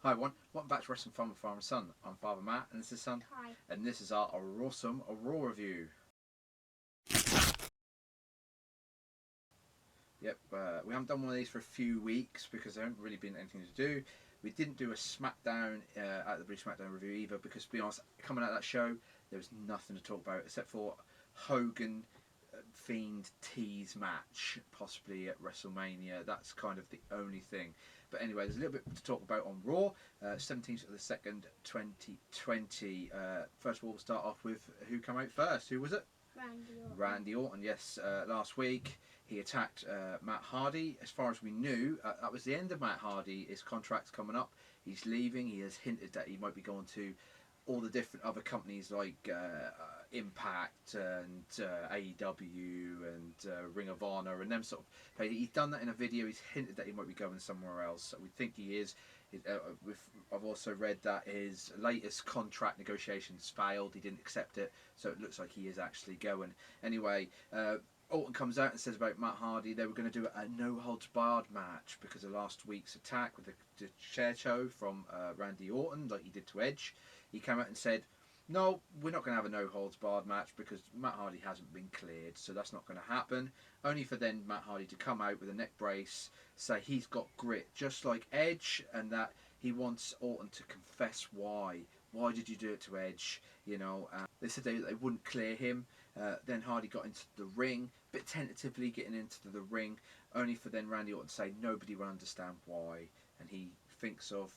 Hi everyone, welcome back to Wrestling Fun with Father and Son. I'm Father Matt and this is Son. Hi. And this is our awesome Raw review. Yep, we haven't done one of these for a few weeks because there haven't really been anything to do. We didn't do a SmackDown at the British SmackDown review either because, to be honest, coming out of that show, there was nothing to talk about except for Hogan Fiend tease match, possibly at WrestleMania. That's kind of the only thing. But anyway, there's a little bit to talk about on Raw. 17th of the 2nd, 2020. First of all, we'll start off with who came out first. Who was it? Randy Orton. Randy Orton, yes. Last week, he attacked Matt Hardy. As far as we knew, that was the end of Matt Hardy. His contract's coming up. He's leaving. He has hinted that he might be going to all the different other companies like Impact and AEW and Ring of Honor and them sort of. He's done that in a video. He's hinted that he might be going somewhere else. So we think he is. I've also read that his latest contract negotiations failed. He didn't accept it, so it looks like he is actually going. Anyway, Orton comes out and says about Matt Hardy they were going to do a no-holds-barred match because of last week's attack with the chair show from Randy Orton, like he did to Edge. He came out and said, no, we're not going to have a no-holds-barred match because Matt Hardy hasn't been cleared, so that's not going to happen. Only for then Matt Hardy to come out with a neck brace, say he's got grit, just like Edge, and that he wants Orton to confess why. Why did you do it to Edge? You know, they said they wouldn't clear him. Then Hardy got into the ring, a bit tentatively getting into the ring, only for then Randy Orton to say nobody will understand why. And he thinks of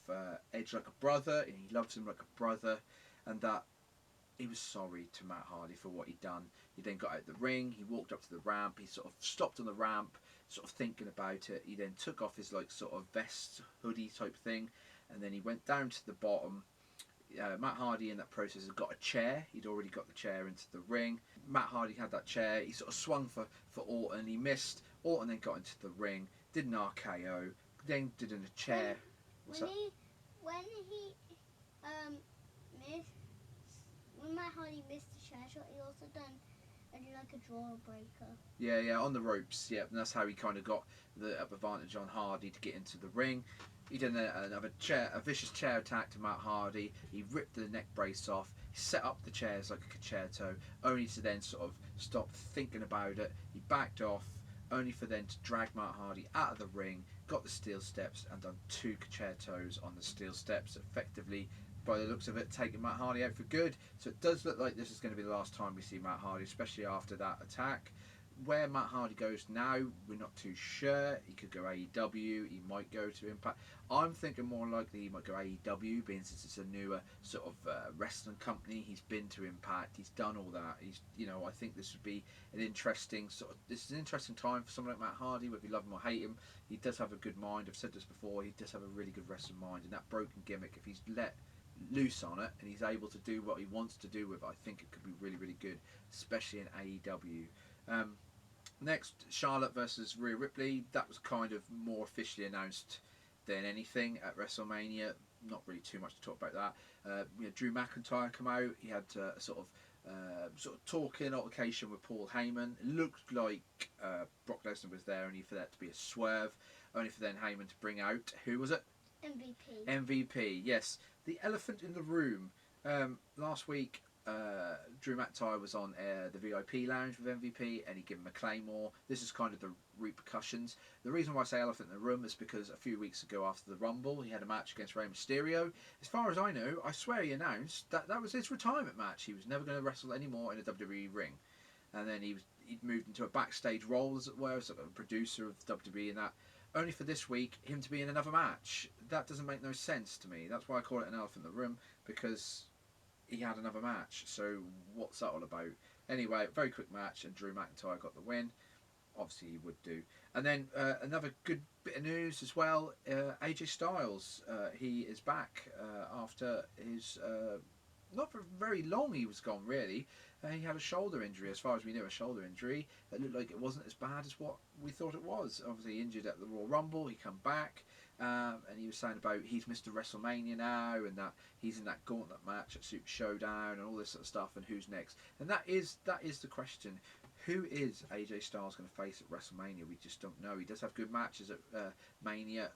Edge like a brother, and he loves him like a brother, and that he was sorry to Matt Hardy for what he'd done. He then got out the ring, he walked up to the ramp, he sort of stopped on the ramp, sort of thinking about it. He then took off his like sort of vest, hoodie type thing, and then he went down to the bottom. Matt Hardy in that process had got a chair. He'd already got the chair into the ring. Matt Hardy had that chair. He sort of swung for Orton. He missed. Orton then got into the ring, did an RKO, then did in a chair. When Matt Hardy missed the chair shot, he also done like a draw breaker. Yeah, on the ropes. Yeah, and that's how he kind of got the advantage on Hardy to get into the ring. He did a vicious chair attack to Matt Hardy. He ripped the neck brace off. He set up the chairs like a concerto, only to then sort of stop thinking about it. He backed off, only for then to drag Matt Hardy out of the ring, got the steel steps, and done 2 concertos on the steel steps, effectively, by the looks of it, taking Matt Hardy out for good. So it does look like this is going to be the last time we see Matt Hardy, especially after that attack. Where Matt Hardy goes now, we're not too sure. He could go AEW, he might go to Impact. I'm thinking more likely he might go AEW, being since it's a newer sort of wrestling company. He's been to Impact, he's done all that. He's, I think this would be an interesting this is an interesting time for someone like Matt Hardy, whether you love him or hate him. He does have a good mind. I've said this before. He does have a really good wrestling mind, and that broken gimmick, if he's let loose on it and he's able to do what he wants to do with it, I think it could be really, really good, especially in AEW. Next, Charlotte versus Rhea Ripley. That was kind of more officially announced than anything at WrestleMania. Not really too much to talk about that. Drew McIntyre come out. He had a sort of talking altercation with Paul Heyman. It looked like Brock Lesnar was there, only for that to be a swerve. Only for then Heyman to bring out, who was it? MVP, yes. The elephant in the room. Last week, Drew McIntyre was on the VIP lounge with MVP, and he gave him a Claymore. This is kind of the repercussions. The reason why I say elephant in the room is because a few weeks ago after the Rumble, he had a match against Rey Mysterio. As far as I know, I swear he announced that was his retirement match. He was never going to wrestle anymore in a WWE ring. And then he'd moved into a backstage role, as it were, sort of a producer of WWE and that. Only for this week, him to be in another match. That doesn't make no sense to me. That's why I call it an elephant in the room, because he had another match. So what's that all about? Anyway, very quick match, and Drew McIntyre got the win. Obviously he would do. And then another good bit of news as well. AJ Styles, he is back after his not for very long. He was gone really. He had a shoulder injury, as far as we knew, a shoulder injury. It looked like it wasn't as bad as what we thought it was. Obviously injured at the Royal Rumble. He come back. And he was saying about he's Mr. WrestleMania now, and that he's in that gauntlet match at Super Showdown and all this sort of stuff, and who's next. And that is the question. Who is AJ Styles going to face at WrestleMania? We just don't know. He does have good matches at Mania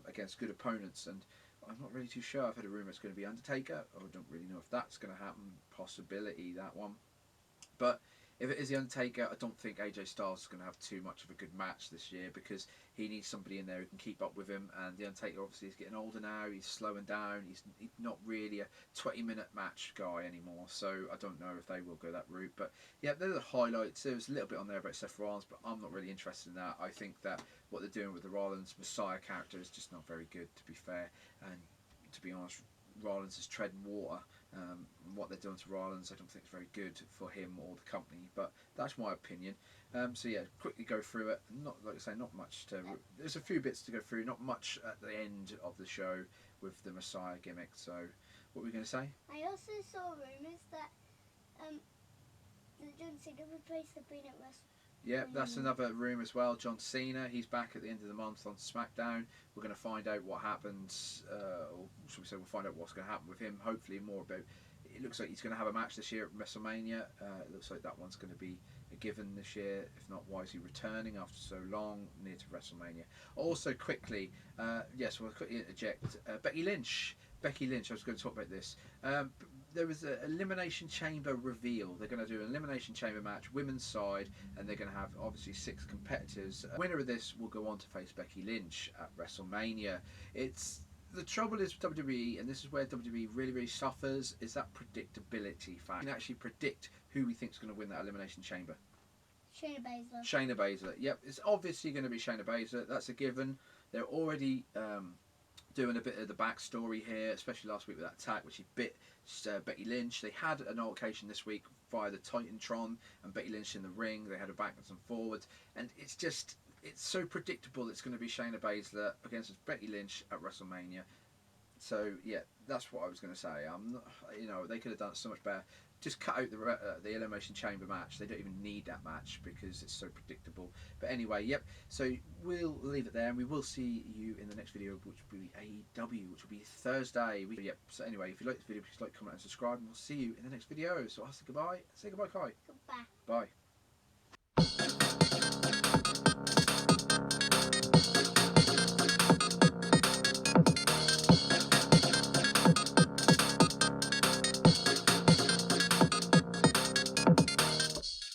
against good opponents, and I'm not really too sure. I've had a rumour it's going to be Undertaker. I don't really know if that's going to happen. Possibility, that one. But if it is the Undertaker, I don't think AJ Styles is going to have too much of a good match this year, because he needs somebody in there who can keep up with him. And the Undertaker obviously is getting older now. He's slowing down. He's not really a 20-minute match guy anymore. So I don't know if they will go that route. But yeah, they're the highlights. There was a little bit on there about Seth Rollins, but I'm not really interested in that. I think that what they're doing with the Rollins Messiah character is just not very good, to be fair. And to be honest, Rollins is treading water. What they're doing to Rollins, I don't think it's very good for him or the company, but that's my opinion. So yeah, quickly go through it. Not, like I say, not much to. There's a few bits to go through. Not much at the end of the show with the Messiah gimmick. So, what were we going to say? I also saw rumours that John Cena replaced the Bean at Wrestle. Yeah, that's another rumour as well. John Cena, he's back at the end of the month on SmackDown. We're going to find out what happens, or should we say, we'll find out what's going to happen with him. Hopefully more about, it looks like he's going to have a match this year at WrestleMania. It looks like that one's going to be a given this year. If not, why is he returning after so long near to WrestleMania? Also, quickly, yes, we'll quickly interject. Becky Lynch, I was going to talk about this. There was an Elimination Chamber reveal. They're going to do an Elimination Chamber match, women's side, and they're going to have obviously 6 competitors. Winner of this will go on to face Becky Lynch at WrestleMania. The trouble is with WWE, and this is where WWE really suffers, is that predictability fact. You can actually predict who we think is going to win that Elimination Chamber. Shayna Baszler. Yep, it's obviously going to be Shayna Baszler. That's a given. They're already doing a bit of the backstory here, especially last week with that attack, which he bit Becky Lynch. They had an altercation this week via the Titantron and Becky Lynch in the ring. They had a backwards and forwards, and it's so predictable. It's going to be Shayna Baszler against Becky Lynch at WrestleMania. So yeah, that's what I was going to say. I'm not, they could have done it so much better. Just cut out the Elimination Chamber match. They don't even need that match because it's so predictable. But anyway, yep. So we'll leave it there, and we will see you in the next video, which will be AEW, which will be Thursday. Yep. So anyway, if you like this video, please like, comment, and subscribe, and we'll see you in the next video. So I'll say goodbye. Say goodbye, Kai. Goodbye. Bye.